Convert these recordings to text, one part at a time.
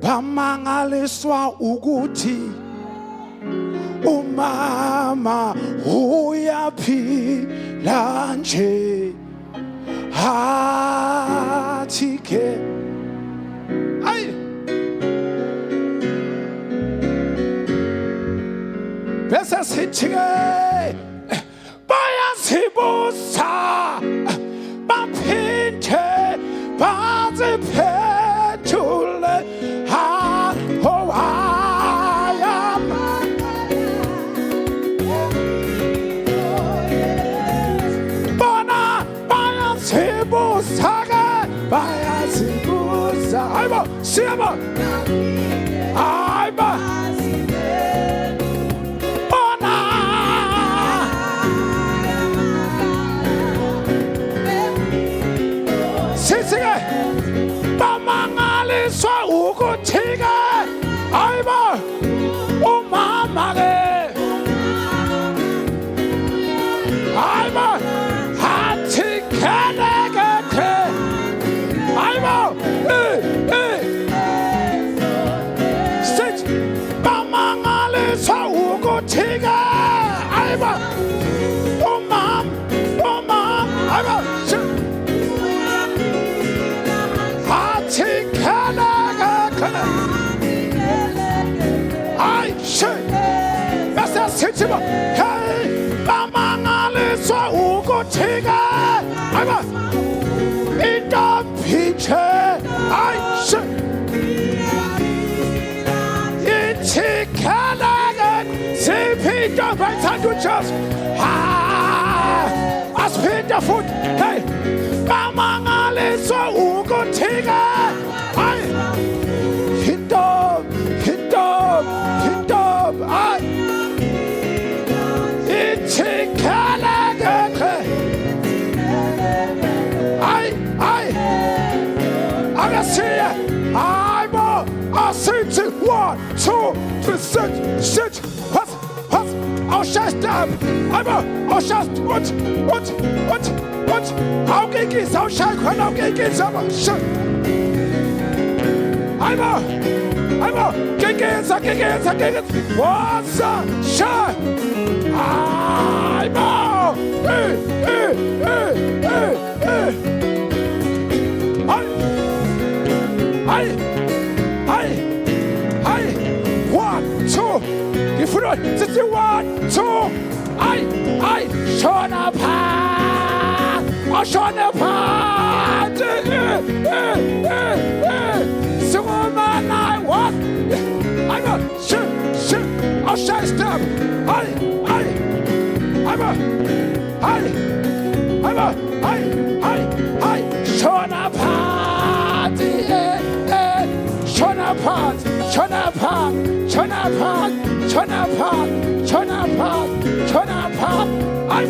bamangaliswa ukuthi umama uyaphila nje hathi ke ay bese sithi bayazibuza baphinde baziphendule bayazibuza ayba siyaba ayba bona sisike bamangaliswa ukuthike ayba umama ke ayba hathi keneke ayba sit bamangaliswa ukuthike ayba umam ayba hathi keneke ay shit bese sithi hey bamangaliswa ukuthike ayba intombiche ay shit itikalaga siphinda bayithanda uJesu asiphinda futhi hey bamangaliswa ukuthike ay intombi ay itikalaga ay agasiya aybo asithi 1 2 3 sit pass I'll shut up aybo I'll shut what okay kids I'll shut khona okay kids shut aybo kids what's up shut aybo Hey! 1, 2 Gefreut, sind sie 1, 2 Ay, schon ein paar schon ein paar so man, I want I'm a shit I'll shut up I'm a schon ein party schon ein part I'm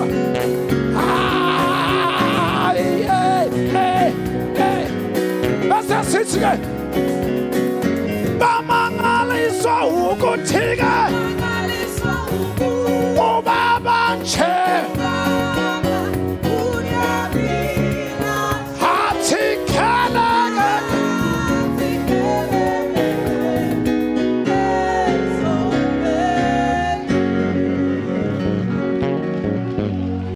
was das jetzt bamangaliswa ukuthike ubaba nje